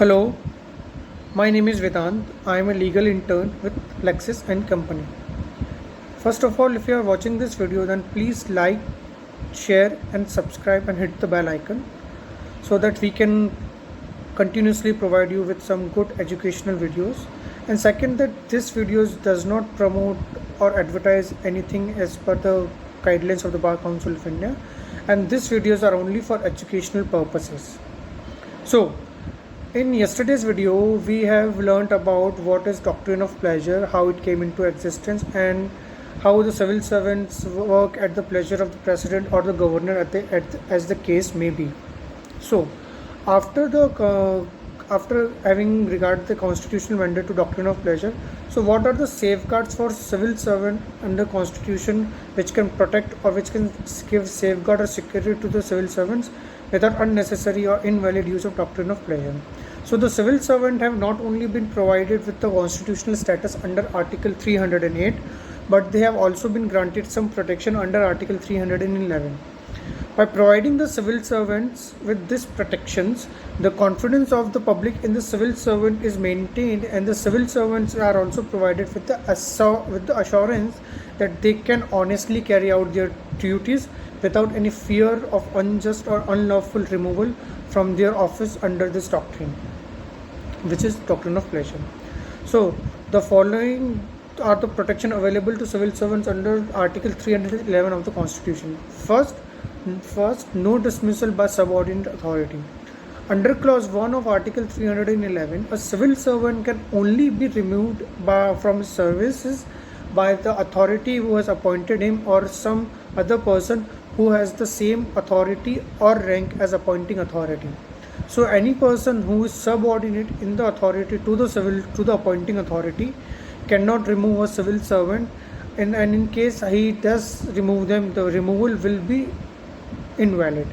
Hello, my name is Vedant. I am a legal intern with Lexis and Company. First of all, if you are watching this video, then please like, share, and subscribe and hit the bell icon so that we can continuously provide you with some good educational videos. And second, that this videos does not promote or advertise anything as per the guidelines of the Bar Council of India, and these videos are only for educational purposes. So, in yesterday's video, we have learnt about what is doctrine of pleasure, how it came into existence, and how the civil servants work at the pleasure of the president or the governor as the case may be. So, after having regard the constitutional mandate to doctrine of pleasure, so what are the safeguards for civil servant under constitution which can protect or which can give safeguard or security to the civil servants without unnecessary or invalid use of doctrine of pleasure? So the civil servant have not only been provided with the constitutional status under Article 308, but they have also been granted some protection under Article 311. By providing the civil servants with these protections, the confidence of the public in the civil servant is maintained, and the civil servants are also provided with the assurance that they can honestly carry out their duties without any fear of unjust or unlawful removal from their office under this doctrine, which is doctrine of pleasure. So the following are the protection available to civil servants under Article 311 of the Constitution. First, no dismissal by subordinate authority. Under clause 1 of Article 311, a civil servant can only be removed from his services by the authority who has appointed him or some other person who has the same authority or rank as appointing authority. So any person who is subordinate in the authority to the appointing authority cannot remove a civil servant, and in case he does remove them, the removal will be invalid.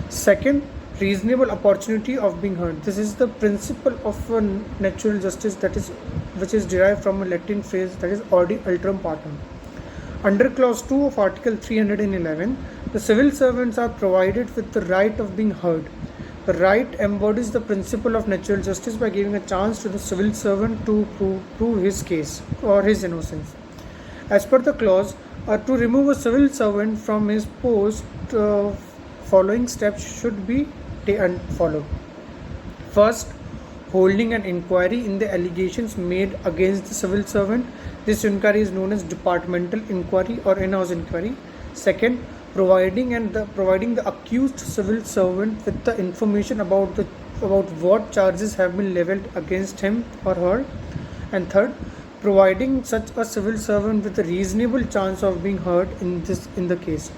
Second, reasonable opportunity of being heard. This is the principle of natural justice, which is derived from a Latin phrase, that is audi alterum partem. Under clause 2 of Article 311, the civil servants are provided with the right of being heard. The right embodies the principle of natural justice by giving a chance to the civil servant to prove his case or his innocence. As per the clause, to remove a civil servant from his post, following steps should be followed. First, holding an inquiry in the allegations made against the civil servant. This inquiry is known as departmental inquiry or in-house inquiry. Second, providing the accused civil servant with the information about what charges have been leveled against him or her. And third, providing such a civil servant with a reasonable chance of being heard in the case.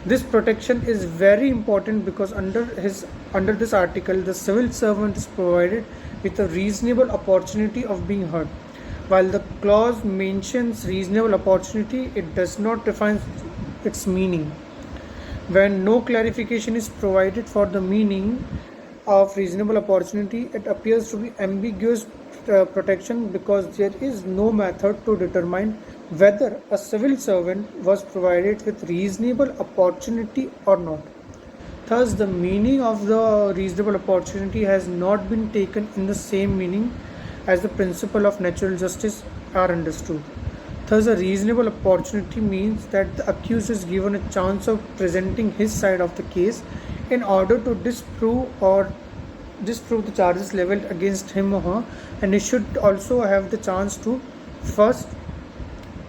This protection is very important because under this article, the civil servant is provided with a reasonable opportunity of being heard. While the clause mentions reasonable opportunity, it does not define its meaning. When no clarification is provided for the meaning of reasonable opportunity, it appears to be ambiguous protection because there is no method to determine whether a civil servant was provided with reasonable opportunity or not. Thus, the meaning of the reasonable opportunity has not been taken in the same meaning as the principle of natural justice are understood. Thus, a reasonable opportunity means that the accused is given a chance of presenting his side of the case in order to disprove the charges leveled against him or her, and he should also have the chance to first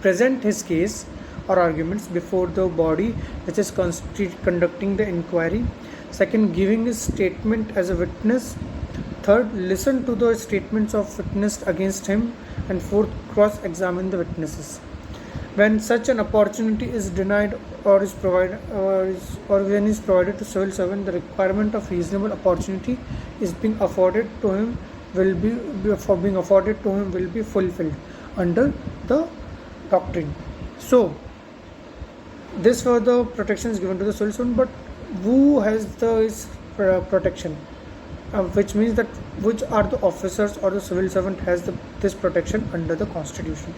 present his case or arguments before the body which is conducting the inquiry. Second, giving his statement as a witness. Third, listen to the statements of witness against him. And fourth, cross-examine the witnesses. When such an opportunity is denied or is provided when is provided to civil servant, the requirement of reasonable opportunity is being afforded to him will be fulfilled under the doctrine. So this were the protections given to the civil servant, but who has this protection? Which means that which are the officers or the civil servant has this protection under the Constitution.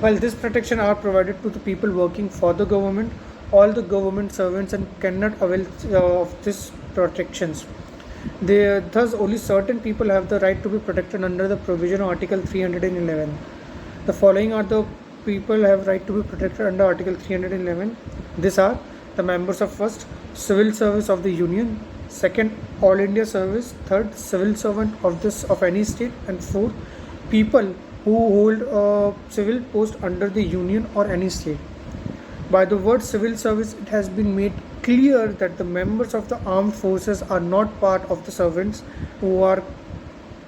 While this protection are provided to the people working for the government, all the government servants and cannot avail of these protections. Thus, only certain people have the right to be protected under the provision of Article 311. The following are the people have right to be protected under Article 311. These are the members of first, civil service of the Union; second, All India service; third, civil servant of any state; and fourth, people who hold a civil post under the Union or any state. By the word civil service, it has been made clear that the members of the armed forces are not part of the servants who are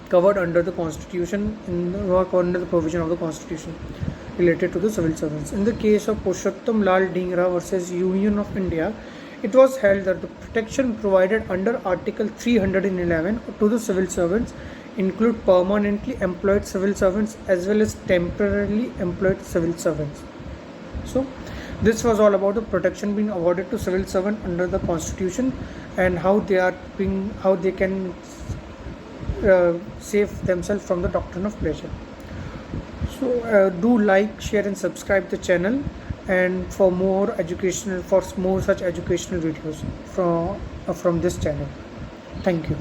covered under the Constitution, who are covered under the provision of the Constitution related to the civil servants. In the case of Purushottam Lal Dhingra versus Union of India, it was held that the protection provided under Article 311 to the civil servants include permanently employed civil servants as well as temporarily employed civil servants. So this was all about the protection being awarded to civil servant under the Constitution and how they can save themselves from the doctrine of pleasure. So do like, share and subscribe the channel, and for more such educational videos from this channel. Thank you.